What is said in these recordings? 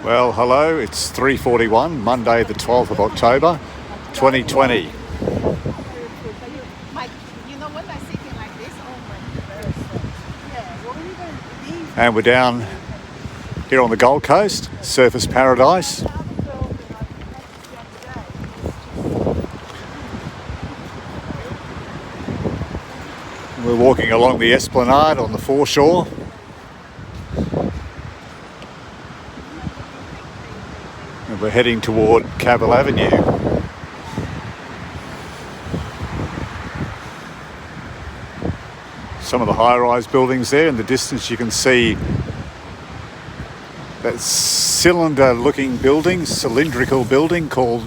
Well, hello, it's 3:41, Monday the 12th of October, 2020. And we're down here on the Gold Coast, Surfers Paradise. We're walking along the esplanade on the foreshore. And we're heading toward Cavill Avenue. Some of the high-rise buildings there. In the distance you can see that cylinder-looking building, cylindrical building called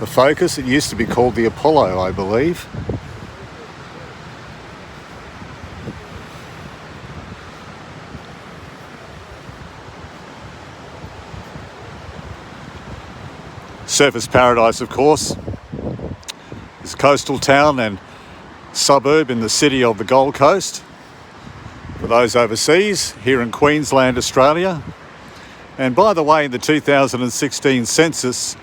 the Focus. It used to be called the Apollo, I believe. Surfers Paradise, of course, is a coastal town and suburb in the city of the Gold Coast. For those overseas, here in Queensland, Australia. And by the way, in the 2016 census,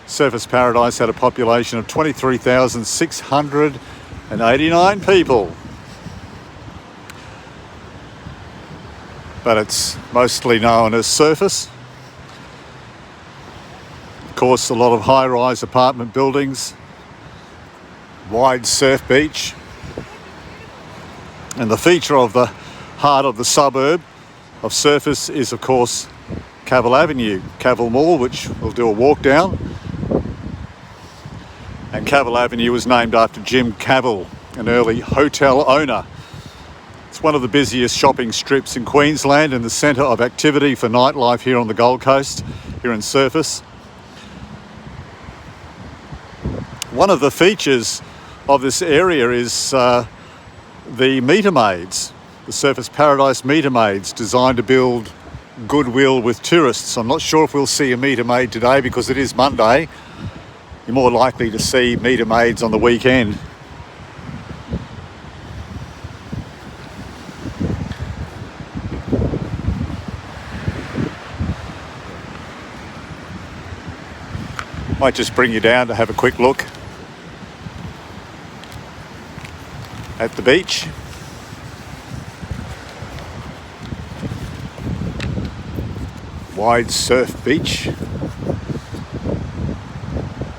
Surfers Paradise had a population of 23,689 people. But it's mostly known as Surfers. Of course, a lot of high-rise apartment buildings, wide surf beach, and the feature of the heart of the suburb of Surfers is, of course, Cavill Avenue, Cavill Mall, which we'll do a walk down. And Cavill Avenue was named after Jim Cavill, an early hotel owner. It's one of the busiest shopping strips in Queensland and the centre of activity for nightlife here on the Gold Coast, here in Surfers. One of the features of this area is the meter maids, the Surfers Paradise meter maids, designed to build goodwill with tourists. I'm not sure if we'll see a meter maid today because it is Monday. You're more likely to see meter maids on the weekend. Might just bring you down to have a quick look at the beach. Wide surf beach.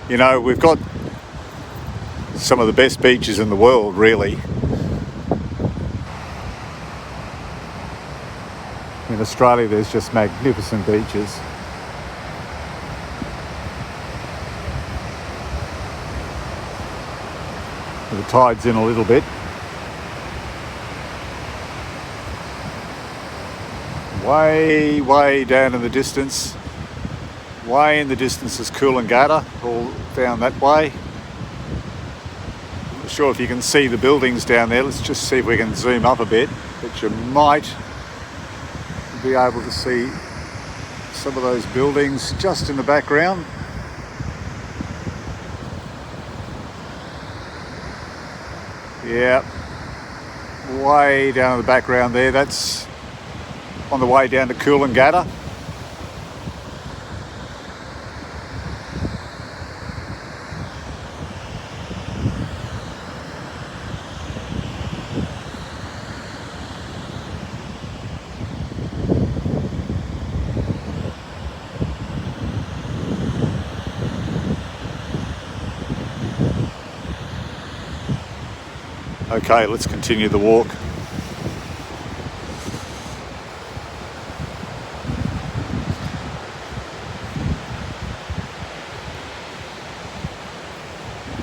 You know, we've got some of the best beaches in the world, really. In Australia, there's just magnificent beaches. The tide's in a little bit. Way down in the distance. Way in the distance is Coolangatta, all down that way. Not sure if you can see the buildings down there. Let's just see if we can zoom up a bit. But you might be able to see some of those buildings just in the background. Yeah, way down in the background there. That's on the way down to Coolangatta. Okay, let's continue the walk.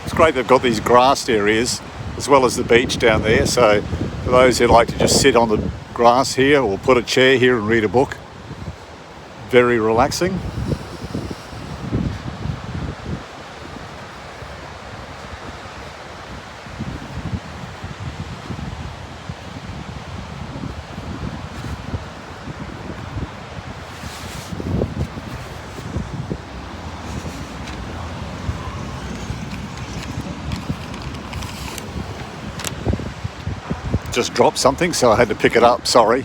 It's great they've got these grassed areas as well as the beach down there, so for those who like to just sit on the grass here or put a chair here and read a book, very relaxing. Just dropped something, so I had to pick it up, sorry.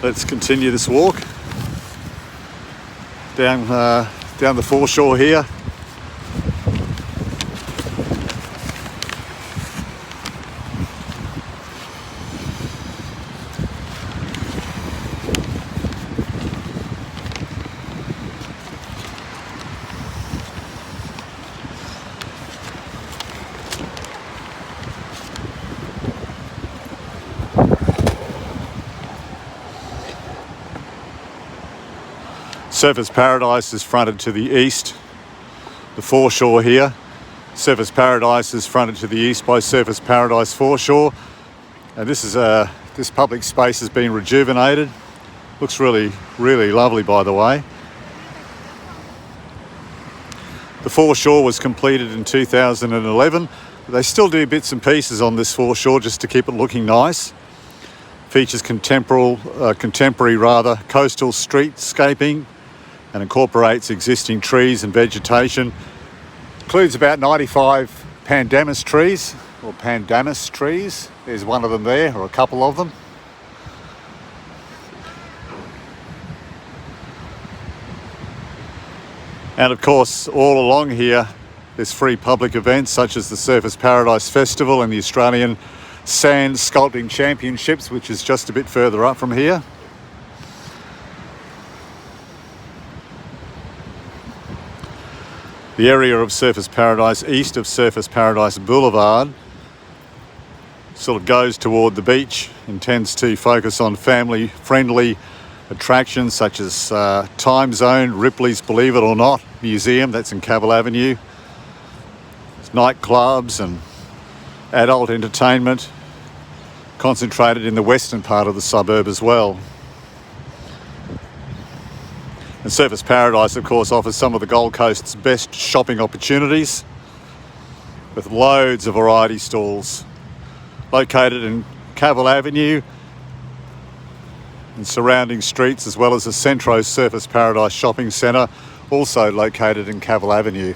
Let's continue this walk down the foreshore here. Surfers Paradise is fronted to the east, the foreshore here. Surfers Paradise is fronted to the east by Surfers Paradise foreshore. And this public space has been rejuvenated. Looks really, really lovely, by the way. The foreshore was completed in 2011. They still do bits and pieces on this foreshore just to keep it looking nice. Features contemporary coastal streetscaping and incorporates existing trees and vegetation. Includes about 95 pandanus trees, or pandanus trees. There's one of them there, or a couple of them. And of course, all along here, there's free public events such as the Surfers Paradise Festival and the Australian Sand Sculpting Championships, which is just a bit further up from here. The area of Surfers Paradise, east of Surfers Paradise Boulevard, sort of goes toward the beach and tends to focus on family-friendly attractions such as Time Zone, Ripley's Believe It or Not Museum, that's in Cavill Avenue. There's nightclubs and adult entertainment concentrated in the western part of the suburb as well. And Surfers Paradise, of course, offers some of the Gold Coast's best shopping opportunities with loads of variety stalls located in Cavill Avenue and surrounding streets, as well as the Centro Surfers Paradise Shopping Centre, also located in Cavill Avenue.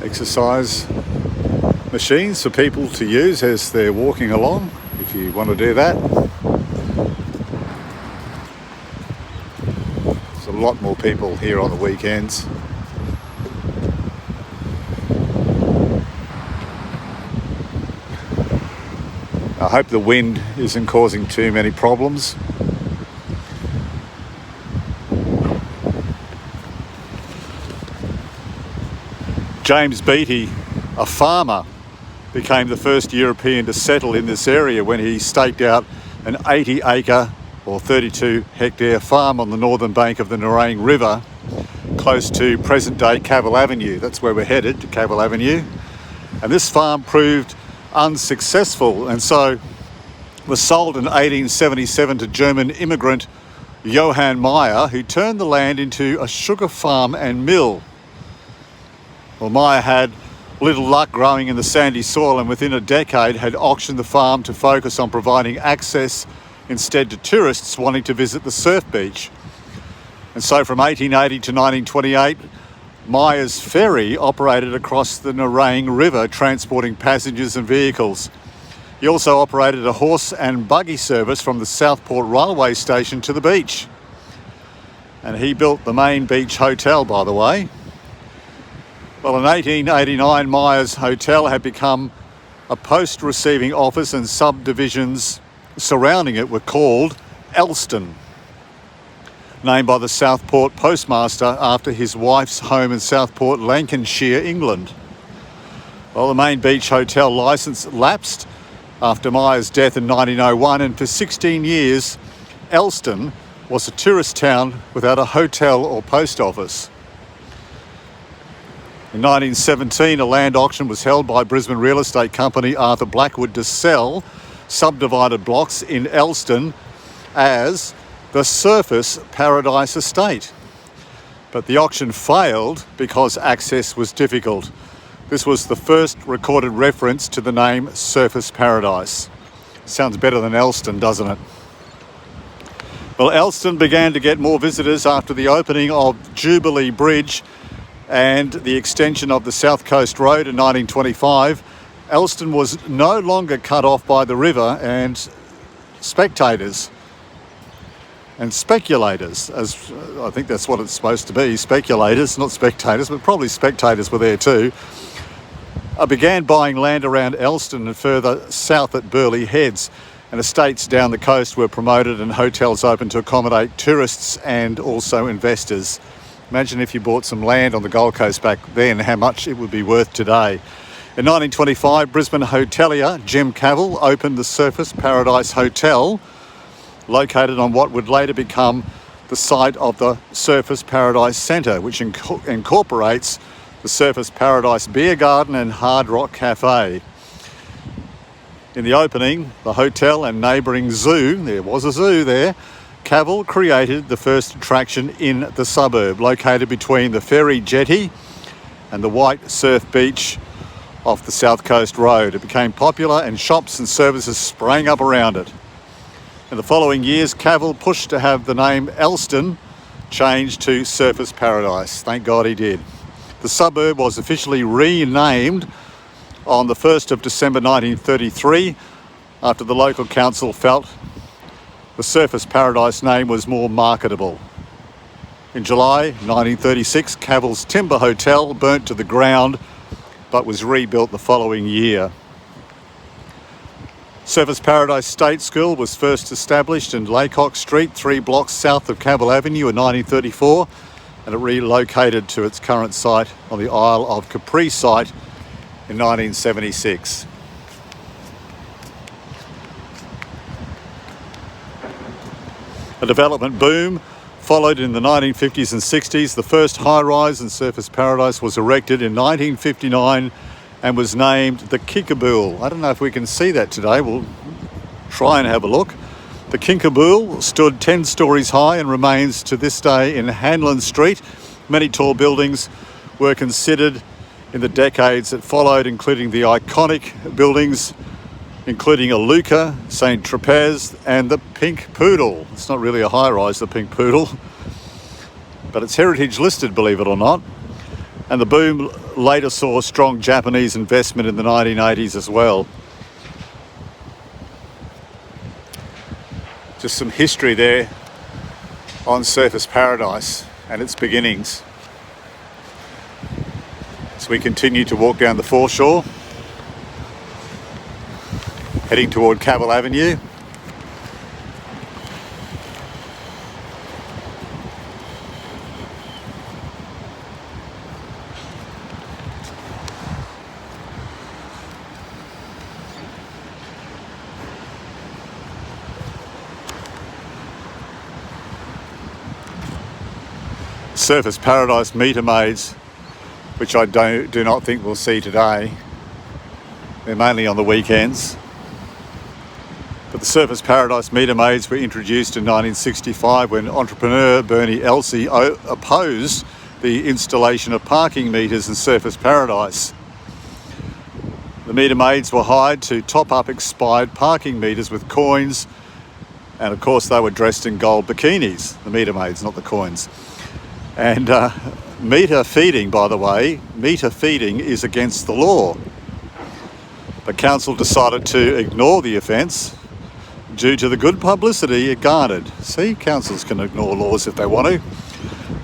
Exercise machines for people to use as they're walking along, if you want to do that. There's a lot more people here on the weekends. I hope the wind isn't causing too many problems. James Beattie, a farmer, became the first European to settle in this area when he staked out an 80-acre or 32-hectare farm on the northern bank of the Nerang River, close to present-day Cavill Avenue. That's where we're headed, to Cavill Avenue. And this farm proved unsuccessful, and so was sold in 1877 to German immigrant Johann Meyer, who turned the land into a sugar farm and mill. Well, Meyer had little luck growing in the sandy soil, and within a decade had auctioned the farm to focus on providing access instead to tourists wanting to visit the surf beach. And so from 1880 to 1928, Meyer's ferry operated across the Nerang River, transporting passengers and vehicles. He also operated a horse and buggy service from the Southport railway station to the beach. And he built the main beach hotel, by the way. Well, in 1889, Meyer's Hotel had become a post-receiving office, and subdivisions surrounding it were called Elston, named by the Southport postmaster after his wife's home in Southport, Lancashire, England. Well, the main beach hotel licence lapsed after Meyer's death in 1901, and for 16 years, Elston was a tourist town without a hotel or post office. In 1917, a land auction was held by Brisbane real estate company Arthur Blackwood to sell subdivided blocks in Elston as the Surface Paradise Estate. But the auction failed because access was difficult. This was the first recorded reference to the name Surface Paradise. Sounds better than Elston, doesn't it? Well, Elston began to get more visitors after the opening of Jubilee Bridge and the extension of the South Coast Road in 1925. Elston was no longer cut off by the river, and spectators and speculators, as I think that's what it's supposed to be, speculators, not spectators, but probably spectators were there too, began buying land around Elston and further south at Burleigh Heads, and estates down the coast were promoted and hotels opened to accommodate tourists and also investors. Imagine if you bought some land on the Gold Coast back then, how much it would be worth today. In 1925, Brisbane hotelier Jim Cavell opened the Surface Paradise Hotel, located on what would later become the site of the Surface Paradise Centre, which incorporates the Surface Paradise Beer Garden and Hard Rock Cafe. In the opening, the hotel and neighbouring zoo, there was a zoo there, Cavell created the first attraction in the suburb, located between the ferry jetty and the white surf beach off the South Coast Road. It became popular and shops and services sprang up around it. In the following years, Cavell pushed to have the name Elston changed to Surface Paradise. Thank God he did. The suburb was officially renamed on the 1st of December 1933 after the local council felt the Surface Paradise name was more marketable. In July 1936, Cavell's Timber Hotel burnt to the ground but was rebuilt the following year. Surface Paradise State School was first established in Laycock Street, 3 blocks south of Cavill Avenue in 1934, and it relocated to its current site on the Isle of Capri site in 1976. A development boom followed in the 1950s and 60s. The first high-rise in Surface Paradise was erected in 1959 and was named the Kinkaboo. I don't know if we can see that today. We'll try and have a look. The Kinkaboo stood 10 stories high and remains to this day in Hanlon Street. Many tall buildings were considered in the decades that followed, including the iconic buildings including a Luca, St. Tropez and the Pink Poodle. It's not really a high-rise, the Pink Poodle, but it's heritage listed, believe it or not. And the boom later saw strong Japanese investment in the 1980s as well. Just some history there on Surface Paradise and its beginnings. As we continue to walk down the foreshore, heading toward Cavill Avenue. Surface Paradise meter maids, which I do not think we'll see today. They're mainly on the weekends. But the Surface Paradise meter maids were introduced in 1965 when entrepreneur Bernie Elsey opposed the installation of parking meters in Surface Paradise. The meter maids were hired to top up expired parking meters with coins, and of course they were dressed in gold bikinis, the meter maids, not the coins. And meter feeding, by the way, meter feeding is against the law. The council decided to ignore the offence due to the good publicity it garnered. See, councils can ignore laws if they want to.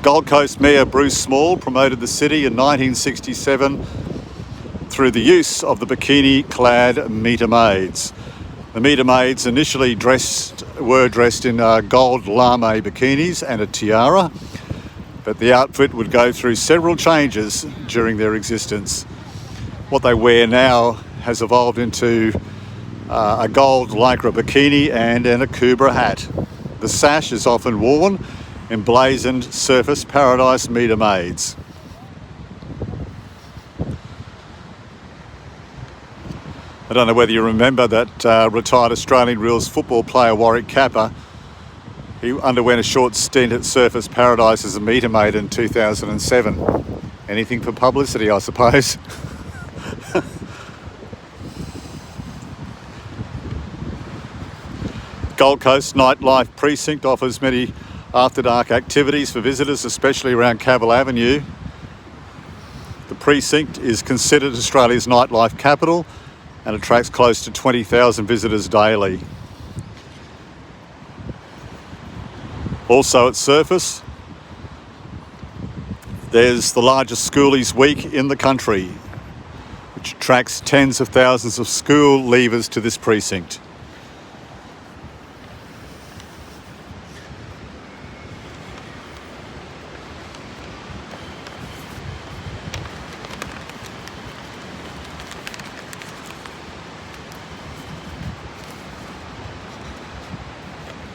Gold Coast Mayor Bruce Small promoted the city in 1967 through the use of the bikini-clad meter maids. The meter maids initially were dressed in gold lame bikinis and a tiara, but the outfit would go through several changes during their existence. What they wear now has evolved into a gold lycra bikini and an Akubra hat. The sash is often worn emblazoned Surfers Paradise meter maids. I don't know whether you remember that retired Australian rules football player Warwick Capper. He underwent a short stint at Surfers Paradise as a meter maid in 2007. Anything for publicity, I suppose. Gold Coast Nightlife Precinct offers many after-dark activities for visitors, especially around Cavill Avenue. The precinct is considered Australia's nightlife capital and attracts close to 20,000 visitors daily. Also at Surfers, there's the largest Schoolies Week in the country, which attracts tens of thousands of school leavers to this precinct.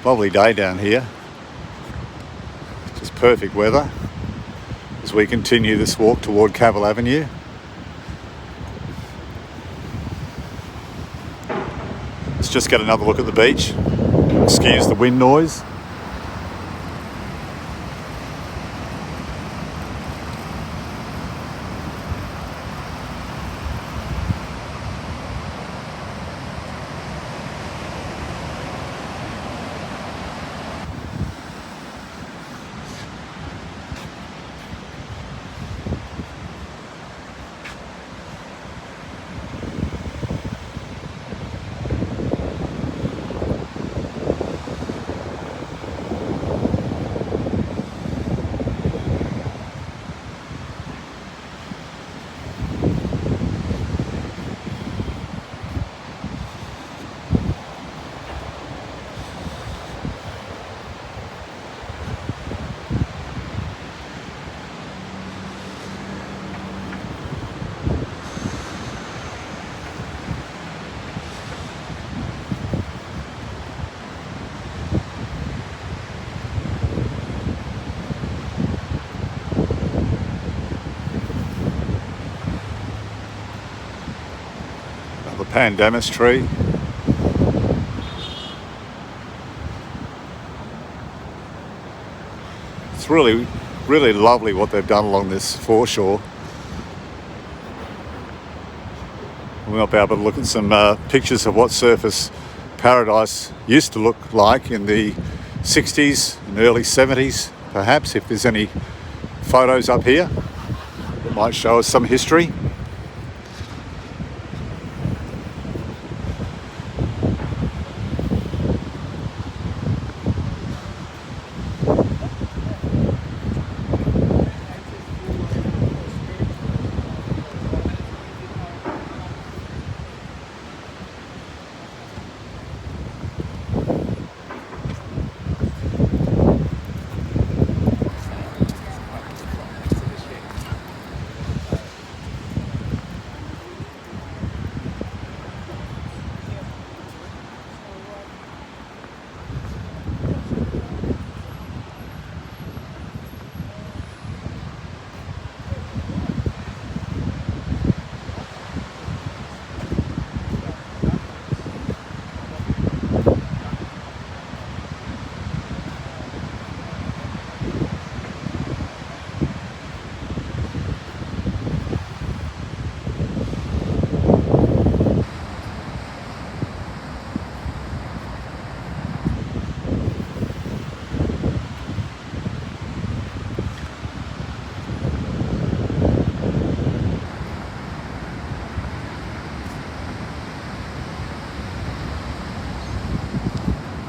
Lovely day down here. Just perfect weather as we continue this walk toward Cavill Avenue. Let's just get another look at the beach. Excuse the wind noise. The pandanus tree. It's really lovely what they've done along this foreshore. We might be able to look at some pictures of what Surfers Paradise used to look like in the 60s and early 70s, perhaps, if there's any photos up here that might show us some history.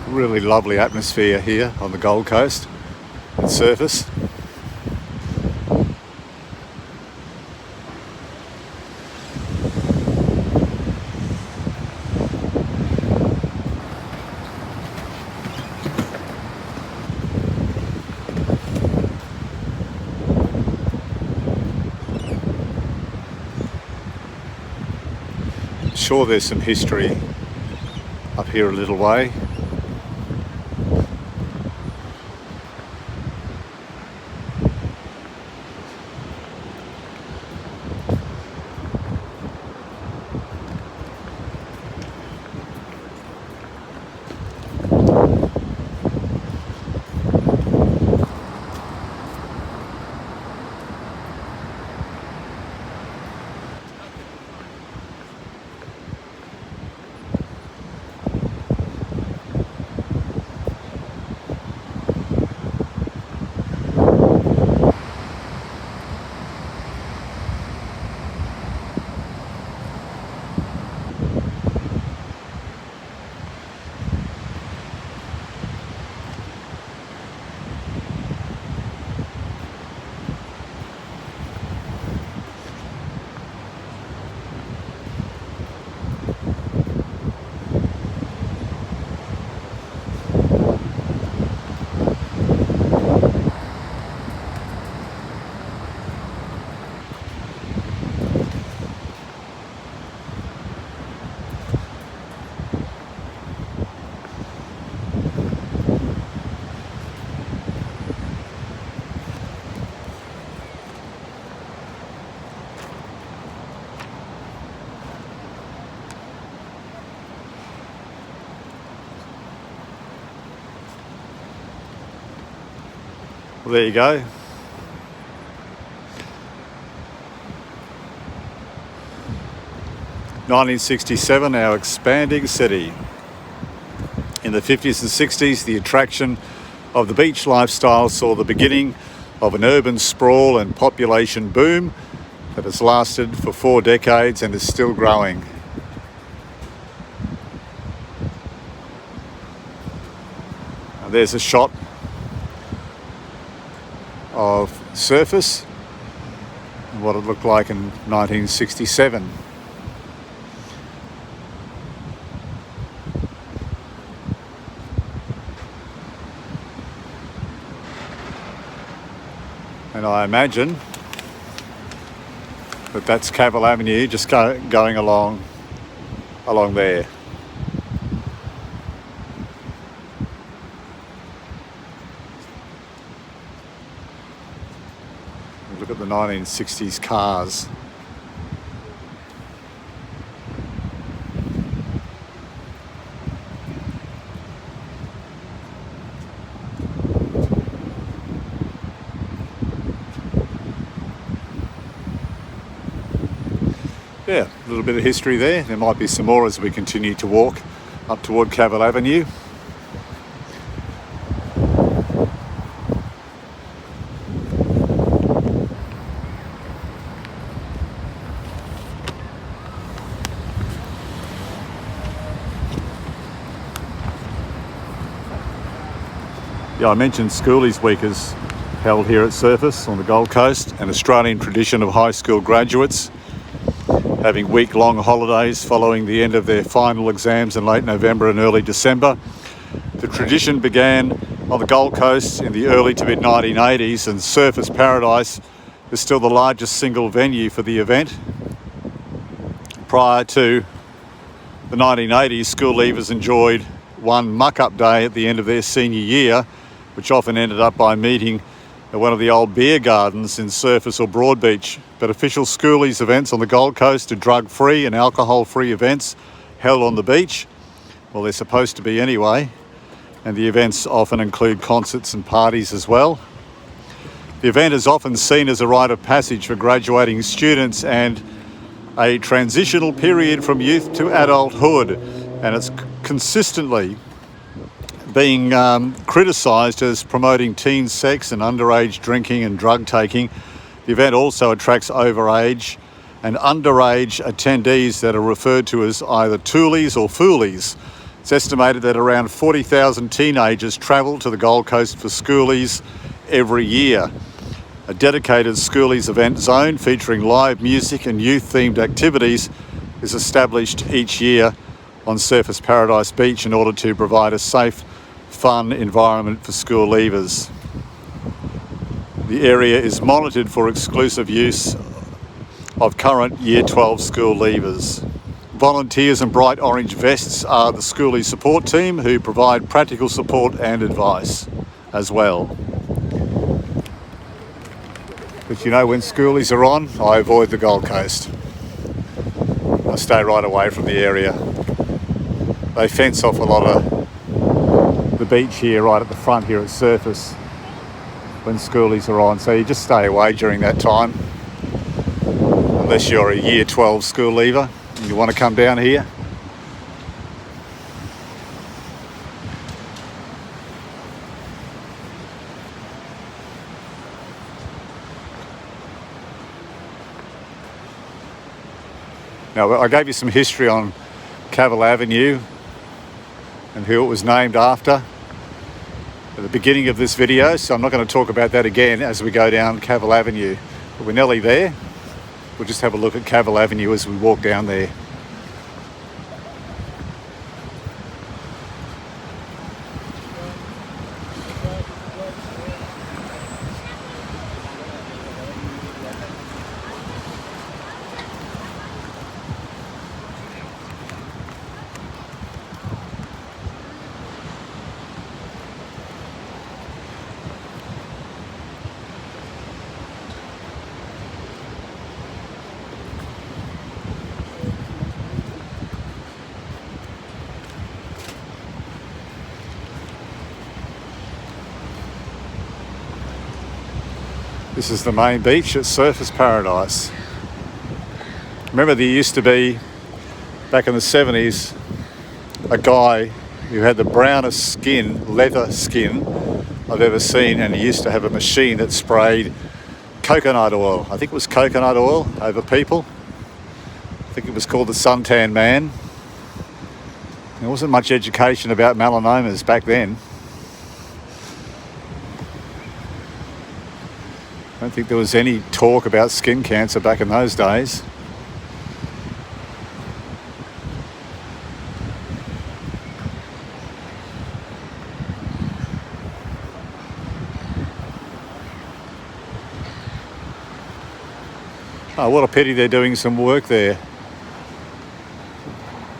Really lovely atmosphere here on the Gold Coast at Surfers. sure there's some history up here a little way. Well, there you go. (1967), our expanding city. In the 50s and 60s, the attraction of the beach lifestyle saw the beginning of an urban sprawl and population boom that has lasted for 4 decades and is still growing. And there's a shot of surface and what it looked like in 1967. And I imagine that that's Cavill Avenue just going along there. Look at the 1960s cars. Yeah, a little bit of history there. There might be some more as we continue to walk up toward Cavill Avenue. Yeah, I mentioned Schoolies Week is held here at Surface on the Gold Coast, an Australian tradition of high school graduates having week-long holidays following the end of their final exams in late November and early December. The tradition began on the Gold Coast in the early to mid-1980s, and Surfers Paradise is still the largest single venue for the event. Prior to the 1980s, school leavers enjoyed one muck-up day at the end of their senior year, which often ended up by meeting at one of the old beer gardens in Surface or Broadbeach. But official schoolies events on the Gold Coast are drug-free and alcohol-free events held on the beach. Well, they're supposed to be anyway. And the events often include concerts and parties as well. The event is often seen as a rite of passage for graduating students and a transitional period from youth to adulthood. And it's consistently being criticised as promoting teen sex and underage drinking and drug taking. The event also attracts overage and underage attendees that are referred to as either toolies or foolies. It's estimated that around 40,000 teenagers travel to the Gold Coast for schoolies every year. A dedicated schoolies event zone featuring live music and youth-themed activities is established each year on Surfers Paradise Beach in order to provide a safe, fun environment for school leavers. The area is monitored for exclusive use of current Year 12 school leavers. Volunteers in bright orange vests are the schoolie support team who provide practical support and advice as well. But you know, when schoolies are on, I avoid the Gold Coast. I stay right away from the area. They fence off a lot of the beach here, right at the front here at Surface, when schoolies are on. So you just stay away during that time, unless you're a Year 12 school leaver and you want to come down here. Now, I gave you some history on Cavill Avenue and who it was named after at the beginning of this video, so I'm not going to talk about that again as we go down Cavill Avenue. But we're nearly there. We'll just have a look at Cavill Avenue as we walk down there. This is the main beach at Surfers Paradise. Remember, there used to be, back in the 70s, a guy who had the brownest skin, leather skin, I've ever seen, and he used to have a machine that sprayed coconut oil. I think it was coconut oil over people. I think it was called the Suntan Man. There wasn't much education about melanomas back then. I don't think there was any talk about skin cancer back in those days. Oh, what a pity they're doing some work there.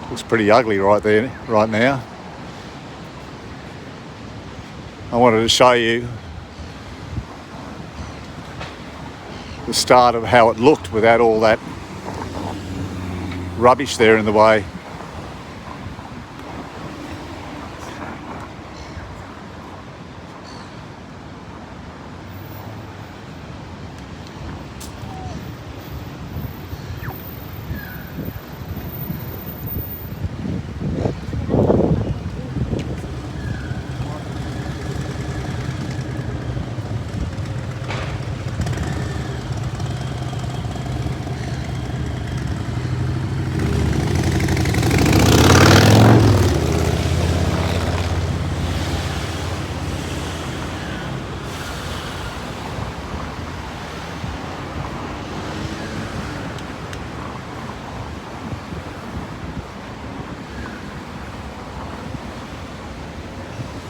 Looks pretty ugly right there, right now. I wanted to show you the start of how it looked without all that rubbish there in the way.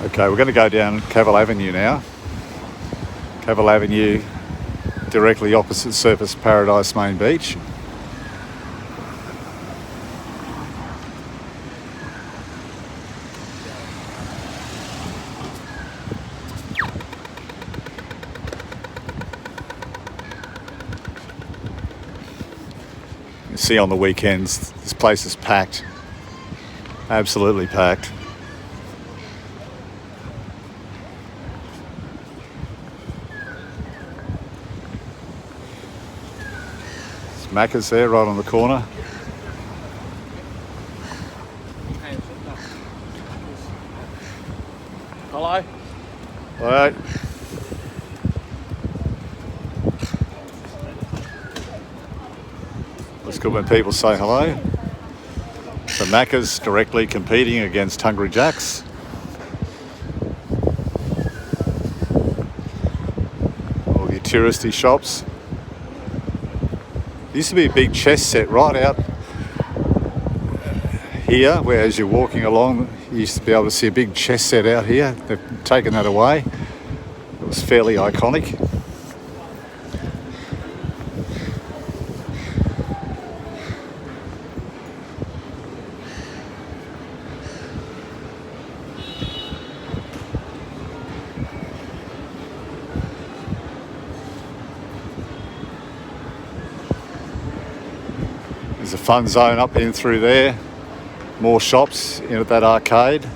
Okay, we're going to go down Cavill Avenue now. Cavill Avenue, directly opposite Surfers Paradise main beach. You see on the weekends, this place is packed. Absolutely packed. Macca's there, right on the corner. Hello. All right. It's good when people say hello. So Macca's directly competing against Hungry Jack's. All your touristy shops. There used to be a big chess set right out here, where as you're walking along, you used to be able to see a big chess set out here. They've taken that away. It was fairly iconic. There's a fun zone up in through there. More shops in at that arcade.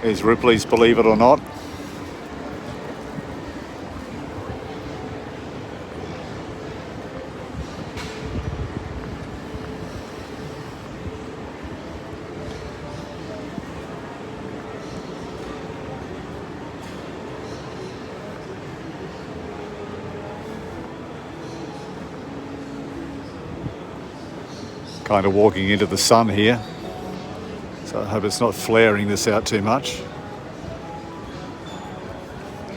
There's Ripley's, believe it or not. Kind of walking into the sun here, so I hope it's not flaring this out too much.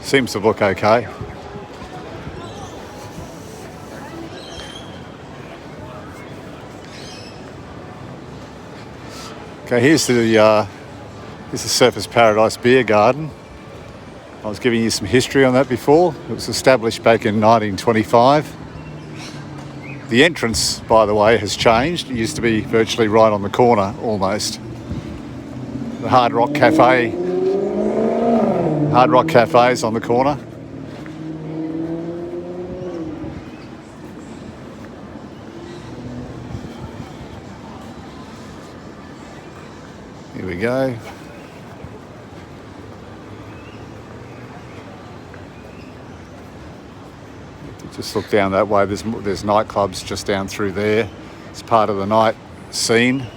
Seems to look okay. Okay, here's the Surfers Paradise Beer Garden. I was giving you some history on that before. It was established back in 1925. The entrance, by the way, has changed. It used to be virtually right on the corner, almost. The Hard Rock Cafe is on the corner. Here we go. Just look down that way. There's nightclubs just down through there. It's part of the night scene.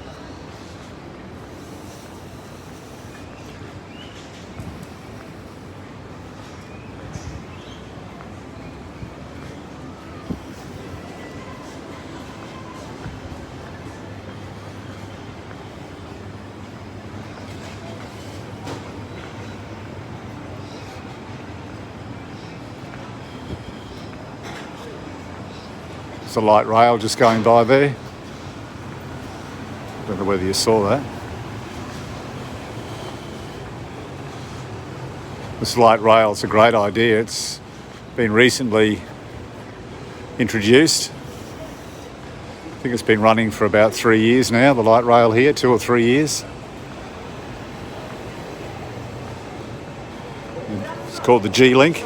A light rail just going by there. Don't know whether you saw that. This light rail is a great idea. It's been recently introduced. I think it's been running for about 3 years now, the light rail here, 2 or 3 years. It's called the G-Link.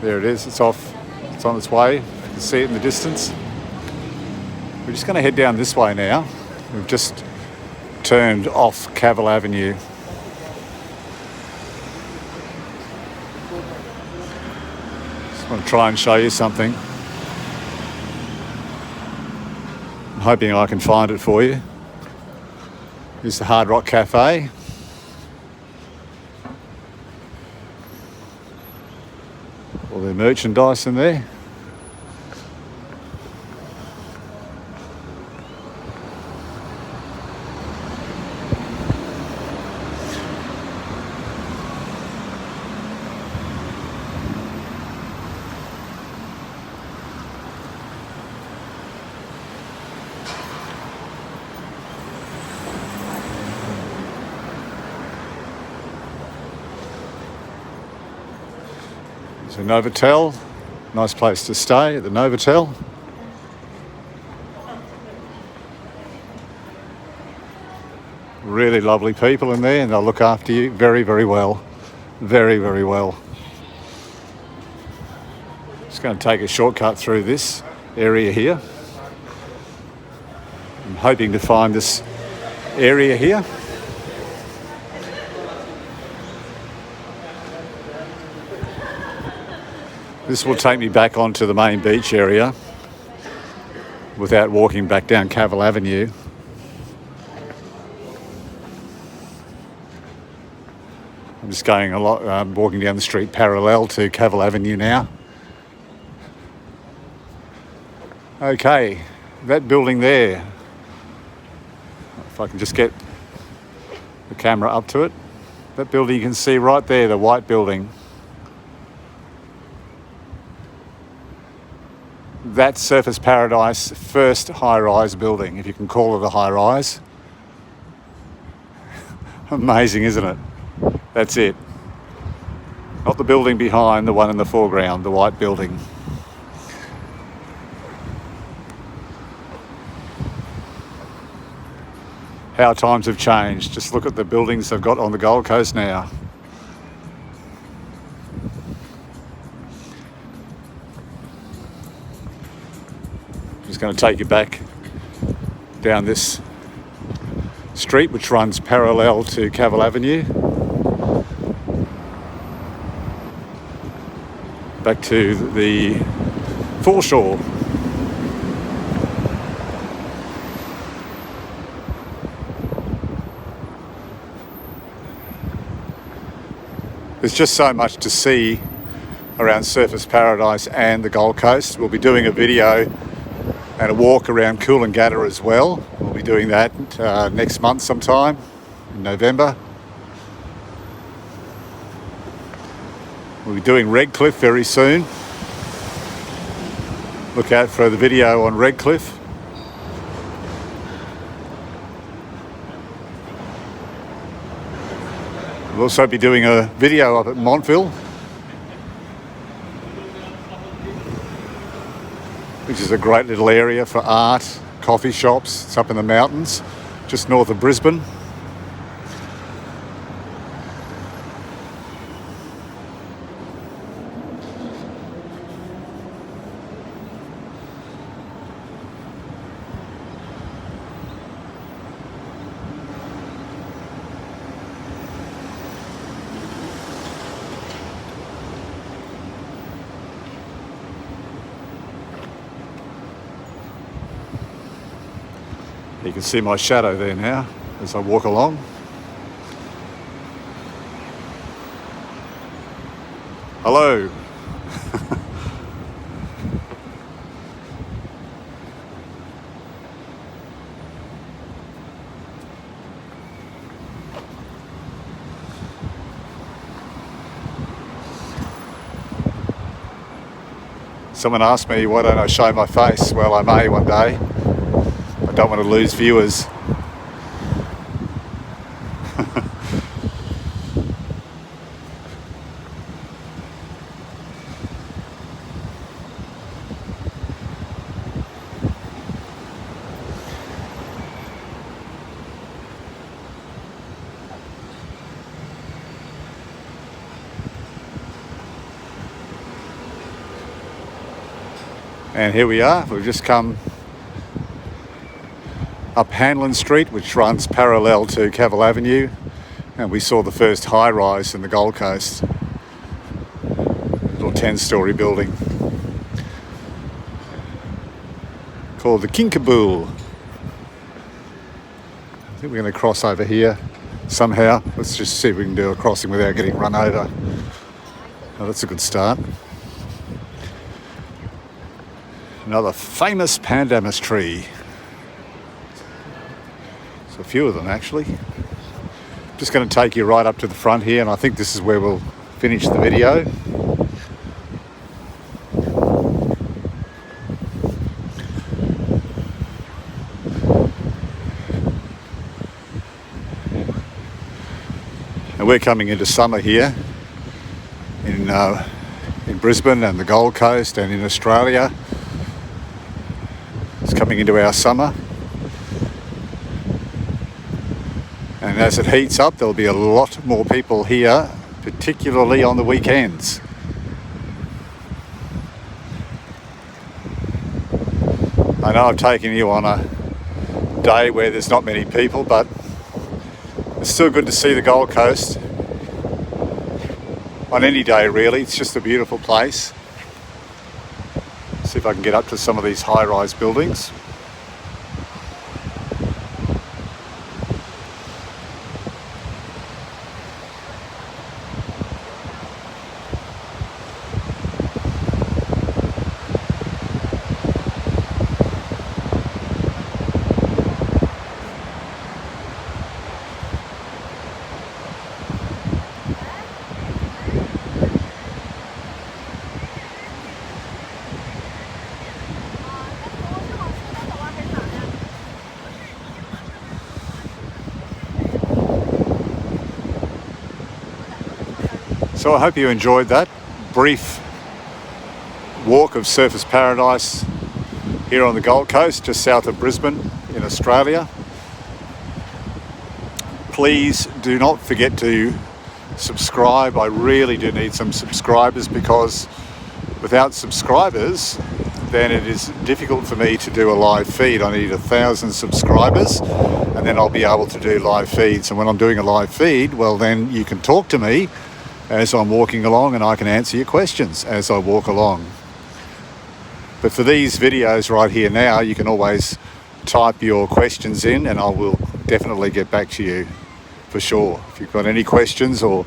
There it is, it's off, it's on its way. You can see it in the distance. We're just going to head down this way now. We've just turned off Cavill Avenue. Just want to try and show you something. I'm hoping I can find it for you. Here's the Hard Rock Cafe. All their merchandise in there. The Novotel, nice place to stay at the Novotel. Really lovely people in there and they'll look after you very, very well. Very, very well. Just going to take a shortcut through this area here. I'm hoping to find this area here. This will take me back onto the main beach area without walking back down Cavill Avenue. I'm just going walking down the street parallel to Cavill Avenue now. Okay, that building there, if I can just get the camera up to it, that building you can see right there, the white building. That's Surfers Paradise first high-rise building, if you can call it a high-rise. Amazing, isn't it? That's it. Not the building behind, the one in the foreground, the white building. how times have changed. Just look at the buildings they've got on the Gold Coast now. Just going to take you back down this street which runs parallel to Cavill Avenue. Back to the foreshore. There's just so much to see around Surfers Paradise and the Gold Coast. We'll be doing a video and a walk around Coolangatta as well. We'll be doing that next month sometime in November. We'll be doing Redcliffe very soon. Look out for the video on Redcliffe. We'll also be doing a video up at Montville, which is a great little area for art, coffee shops. It's up in the mountains, just north of Brisbane. You can see my shadow there now as I walk along. Hello. Someone asked me why don't I show my face. Well, I may one day. I don't want to lose viewers. And here we are. We've just come up Hanlon Street, which runs parallel to Cavill Avenue, and we saw the first high-rise in the Gold Coast. Little 10-storey building called the Kinkabool. I think we're going to cross over here somehow. Let's just see if we can do a crossing without getting run over. Oh, that's a good start. Another famous pandanus tree. A few of them actually. Just going to take you right up to the front here, and I think this is where we'll finish the video. And we're coming into summer here in Brisbane and the Gold Coast and in Australia. It's coming into our summer. And as it heats up, there'll be a lot more people here, particularly on the weekends. I know I've taken you on a day where there's not many people, but it's still good to see the Gold Coast on any day really. It's just a beautiful place. See if I can get up to some of these high-rise buildings. So I hope you enjoyed that brief walk of Surfers Paradise here on the Gold Coast, just south of Brisbane in Australia. please do not forget to subscribe. I really do need some subscribers, because without subscribers then it is difficult for me to do a live feed. I need 1,000 subscribers and then I'll be able to do live feeds. And when I'm doing a live feed, well, then you can talk to me as I'm walking along and I can answer your questions as I walk along. But for these videos right here now, you can always type your questions in and I will definitely get back to you for sure. If you've got any questions or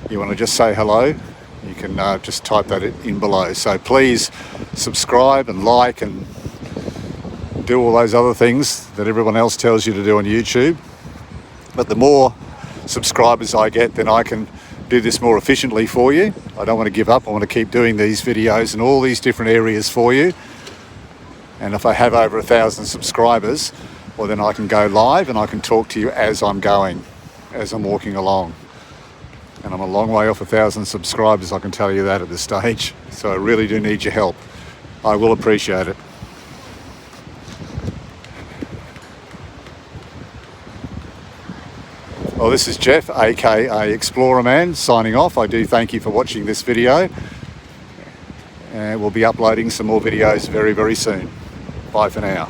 you want to just say hello, you can just type that in below. So please subscribe and like and do all those other things that everyone else tells you to do on YouTube. But the more subscribers I get, then I can do this more efficiently for you. I don't want to give up. I want to keep doing these videos in all these different areas for you. And if I have over 1,000 subscribers, well, then I can go live and I can talk to you as I'm going, as I'm walking along. And I'm a long way off 1,000 subscribers, I can tell you that at this stage. So I really do need your help. I will appreciate it. Well, this is Jeff, aka Explorer Man, signing off. I do thank you for watching this video. And we'll be uploading some more videos very, very soon. Bye for now.